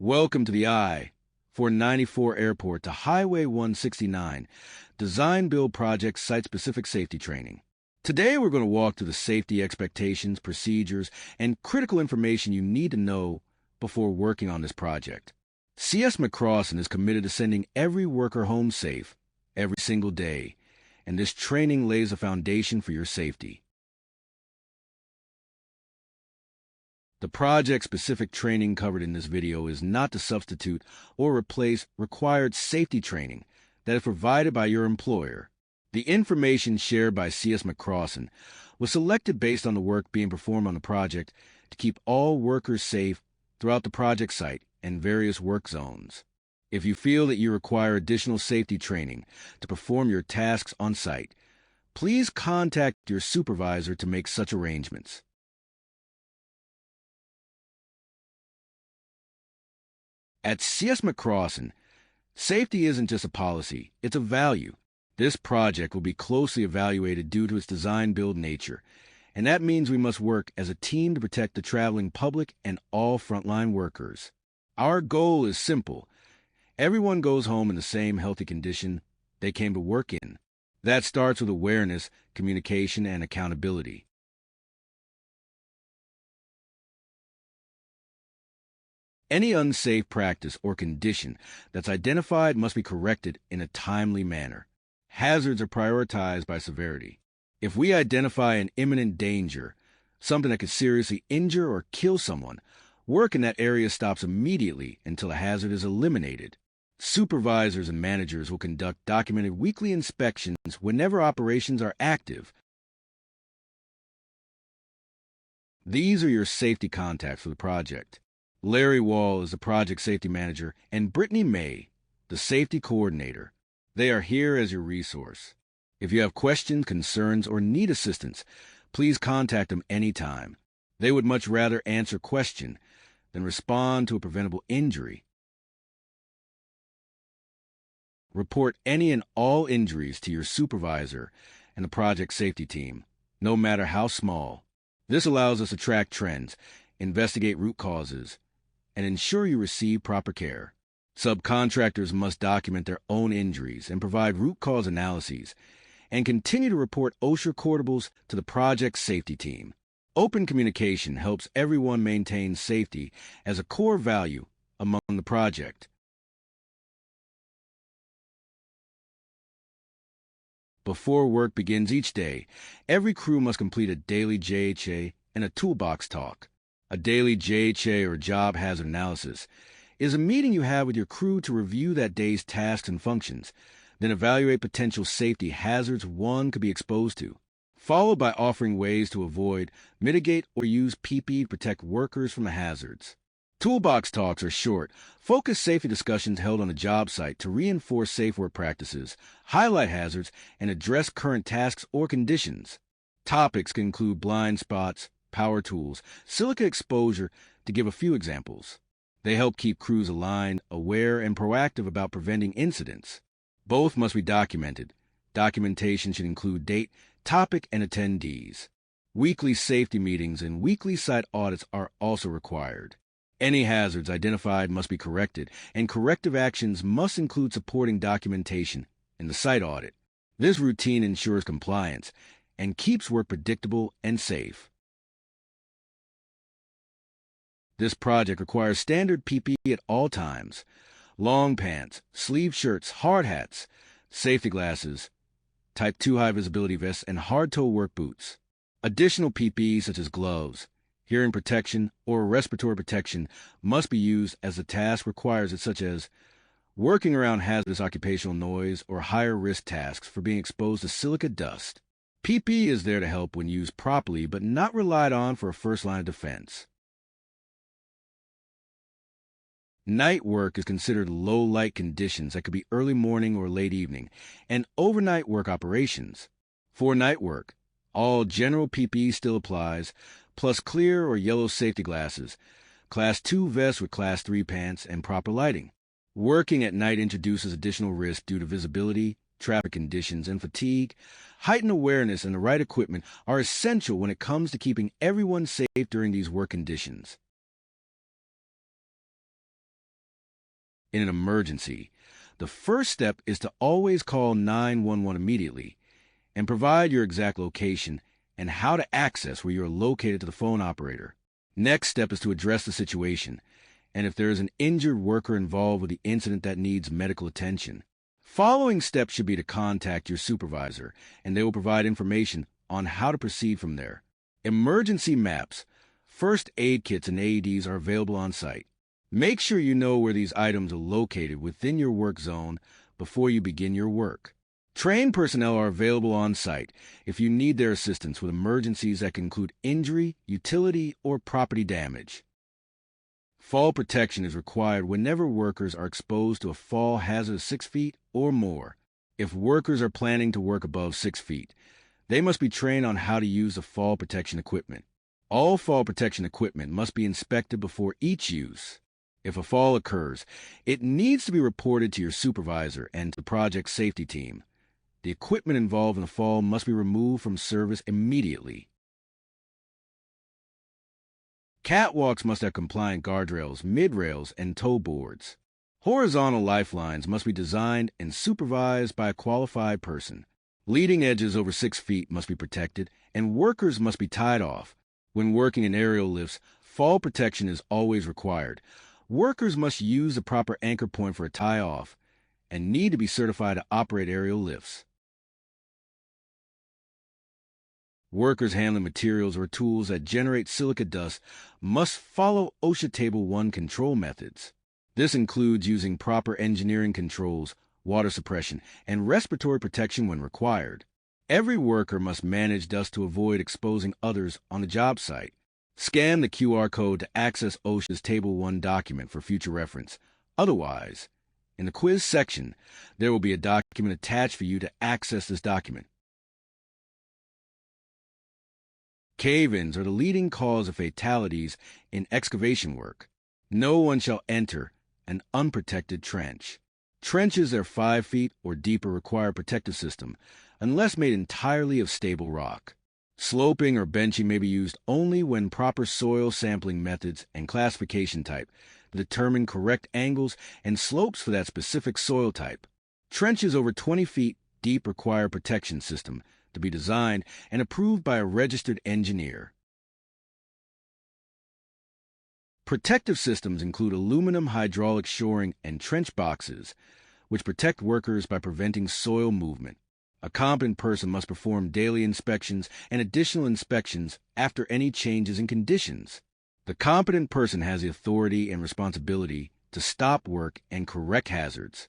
Welcome to the I-494 Airport to Highway 169 Design Build Project Site-Specific Safety Training. Today we're going to walk through the safety expectations, procedures, and critical information you need to know before working on this project. CS McCrossin is committed to sending every worker home safe every single day, and this training lays a foundation for your safety. The project-specific training covered in this video is not to substitute or replace required safety training that is provided by your employer. The information shared by CS McCrossin was selected based on the work being performed on the project to keep all workers safe throughout the project site and various work zones. If you feel that you require additional safety training to perform your tasks on site, please contact your supervisor to make such arrangements. At CS McCrossin, safety isn't just a policy, it's a value. This project will be closely evaluated due to its design-build nature, and that means we must work as a team to protect the traveling public and all frontline workers. Our goal is simple. Everyone goes home in the same healthy condition they came to work in. That starts with awareness, communication, and accountability. Any unsafe practice or condition that's identified must be corrected in a timely manner. Hazards are prioritized by severity. If we identify an imminent danger, something that could seriously injure or kill someone, work in that area stops immediately until a hazard is eliminated. Supervisors and managers will conduct documented weekly inspections whenever operations are active. These are your safety contacts for the project. Larry Wall is the project safety manager, and Brittany May, the safety coordinator. They are here as your resource. If you have questions, concerns, or need assistance, please contact them anytime. They would much rather answer question than respond to a preventable injury. Report any and all injuries to your supervisor and the project safety team, no matter how small. This allows us to track trends, investigate root causes, and ensure you receive proper care. Subcontractors must document their own injuries and provide root cause analyses, and continue to report OSHA recordables to the project safety team. Open communication helps everyone maintain safety as a core value among the project. Before work begins each day, every crew must complete a daily JHA and a toolbox talk. A daily JHA, or job hazard analysis, is a meeting you have with your crew to review that day's tasks and functions, then evaluate potential safety hazards one could be exposed to, followed by offering ways to avoid, mitigate, or use PPE to protect workers from the hazards. Toolbox talks are short, focused safety discussions held on a job site to reinforce safe work practices, highlight hazards, and address current tasks or conditions. Topics can include blind spots, power tools, silica exposure, to give a few examples. They help keep crews aligned, aware, and proactive about preventing incidents. Both must be documented. Documentation should include date, topic, and attendees. Weekly safety meetings and weekly site audits are also required. Any hazards identified must be corrected, and corrective actions must include supporting documentation in the site audit. This routine ensures compliance and keeps work predictable and safe. This project requires standard PPE at all times: long pants, sleeve shirts, hard hats, safety glasses, Type 2 high visibility vests, and hard-toe work boots. Additional PPE such as gloves, hearing protection, or respiratory protection must be used as the task requires it, such as working around hazardous occupational noise or higher risk tasks for being exposed to silica dust. PPE is there to help when used properly, but not relied on for a first line of defense. Night work is considered low-light conditions that could be early morning or late evening, and overnight work operations. For night work, all general PPE still applies, plus clear or yellow safety glasses, Class 2 vests with Class 3 pants, and proper lighting. Working at night introduces additional risk due to visibility, traffic conditions, and fatigue. Heightened awareness and the right equipment are essential when it comes to keeping everyone safe during these work conditions. In an emergency, the first step is to always call 911 immediately and provide your exact location and how to access where you are located to the phone operator. Next step is to address the situation, and if there is an injured worker involved with the incident that needs medical attention. Following steps should be to contact your supervisor, and they will provide information on how to proceed from there. Emergency maps, first aid kits, and AEDs are available on site. Make sure you know where these items are located within your work zone before you begin your work. Trained personnel are available on site if you need their assistance with emergencies that can include injury, utility, or property damage. Fall protection is required whenever workers are exposed to a fall hazard of 6 feet or more. If workers are planning to work above 6 feet, they must be trained on how to use the fall protection equipment. All fall protection equipment must be inspected before each use. If a fall occurs, it needs to be reported to your supervisor and to the project safety team. The equipment involved in the fall must be removed from service immediately. Catwalks must have compliant guardrails, mid-rails, and tow boards. Horizontal lifelines must be designed and supervised by a qualified person. Leading edges over 6 feet must be protected, and workers must be tied off. When working in aerial lifts, fall protection is always required. Workers must use the proper anchor point for a tie-off and need to be certified to operate aerial lifts. Workers handling materials or tools that generate silica dust must follow OSHA Table 1 control methods. This includes using proper engineering controls, water suppression, and respiratory protection when required. Every worker must manage dust to avoid exposing others on the job site. Scan the QR code to access OSHA's Table 1 document for future reference. Otherwise, in the quiz section, there will be a document attached for you to access this document. Cave-ins are the leading cause of fatalities in excavation work. No one shall enter an unprotected trench. Trenches that are 5 feet or deeper require a protective system, unless made entirely of stable rock. Sloping or benching may be used only when proper soil sampling methods and classification type determine correct angles and slopes for that specific soil type. Trenches over 20 feet deep require a protection system to be designed and approved by a registered engineer. Protective systems include aluminum hydraulic shoring and trench boxes, which protect workers by preventing soil movement. A competent person must perform daily inspections and additional inspections after any changes in conditions. The competent person has the authority and responsibility to stop work and correct hazards.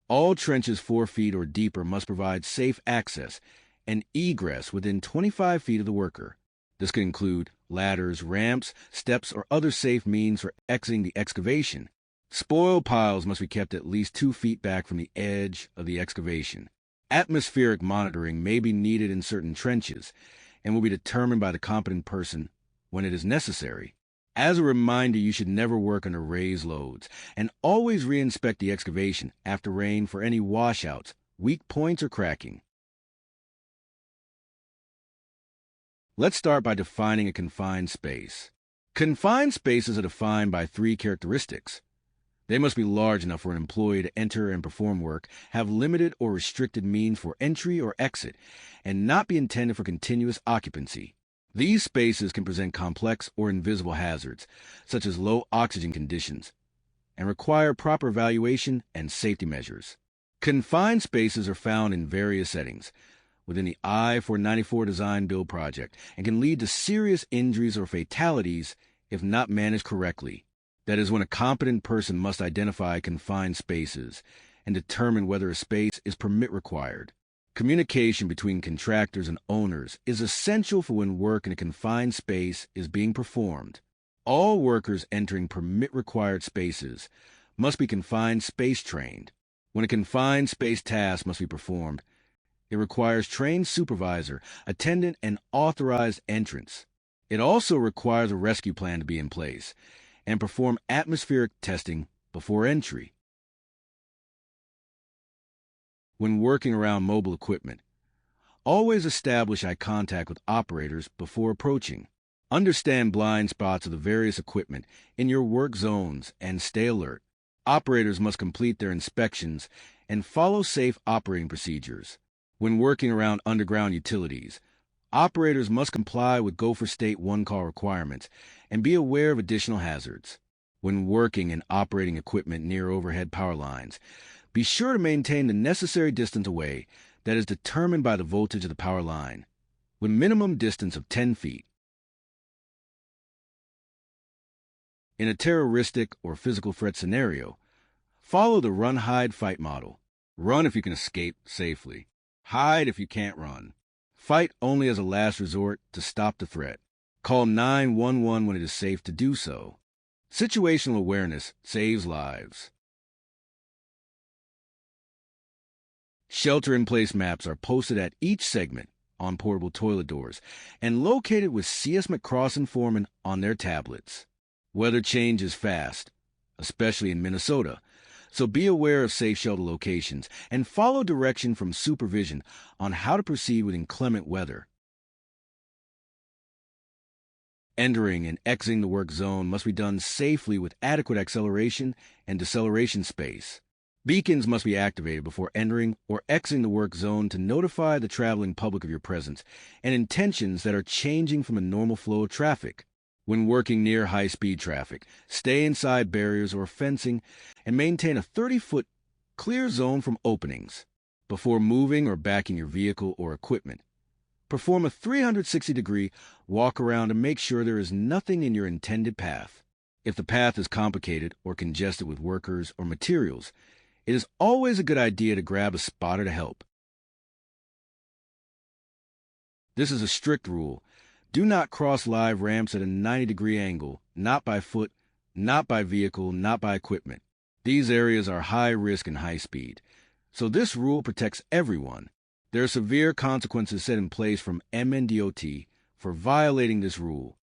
All trenches 4 feet or deeper must provide safe access and egress within 25 feet of the worker. This can include ladders, ramps, steps, or other safe means for exiting the excavation. Spoil piles must be kept at least 2 feet back from the edge of the excavation. Atmospheric monitoring may be needed in certain trenches and will be determined by the competent person when it is necessary. As a reminder, you should never work under raised loads, and always re-inspect the excavation after rain for any washouts, weak points, or cracking. Let's start by defining a confined space. Confined spaces are defined by 3 characteristics. They must be large enough for an employee to enter and perform work, have limited or restricted means for entry or exit, and not be intended for continuous occupancy. These spaces can present complex or invisible hazards, such as low oxygen conditions, and require proper evaluation and safety measures. Confined spaces are found in various settings within the I-494 design-build project and can lead to serious injuries or fatalities if not managed correctly. That is when a competent person must identify confined spaces and determine whether a space is permit required. Communication between contractors and owners is essential for when work in a confined space is being performed. All workers entering permit-required spaces must be confined space trained. When a confined space task must be performed, it requires trained supervisor, attendant, and authorized entrance. It also requires a rescue plan to be in place and perform atmospheric testing before entry. When working around mobile equipment, always establish eye contact with operators before approaching. Understand blind spots of the various equipment in your work zones and stay alert. Operators must complete their inspections and follow safe operating procedures. When working around underground utilities, operators must comply with Gopher State one-call requirements and be aware of additional hazards. When working and operating equipment near overhead power lines, be sure to maintain the necessary distance away that is determined by the voltage of the power line, with minimum distance of 10 feet. In a terroristic or physical threat scenario, follow the run, hide, fight model. Run if you can escape safely. Hide if you can't run. Fight only as a last resort to stop the threat. Call 911 when it is safe to do so. Situational awareness saves lives. Shelter-in-place maps are posted at each segment on portable toilet doors and located with C.S. McCross and Foreman on their tablets. Weather changes fast, especially in Minnesota, so be aware of safe shelter locations and follow direction from supervision on how to proceed with inclement weather. Entering and exiting the work zone must be done safely with adequate acceleration and deceleration space. Beacons must be activated before entering or exiting the work zone to notify the traveling public of your presence and intentions that are changing from a normal flow of traffic. When working near high-speed traffic, stay inside barriers or fencing and maintain a 30-foot clear zone from openings. Before moving or backing your vehicle or equipment, perform a 360-degree walk around to make sure there is nothing in your intended path. If the path is complicated or congested with workers or materials, it is always a good idea to grab a spotter to help. This is a strict rule. Do not cross live ramps at a 90-degree angle, not by foot, not by vehicle, not by equipment. These areas are high risk and high speed, so this rule protects everyone. There are severe consequences set in place from MNDOT for violating this rule,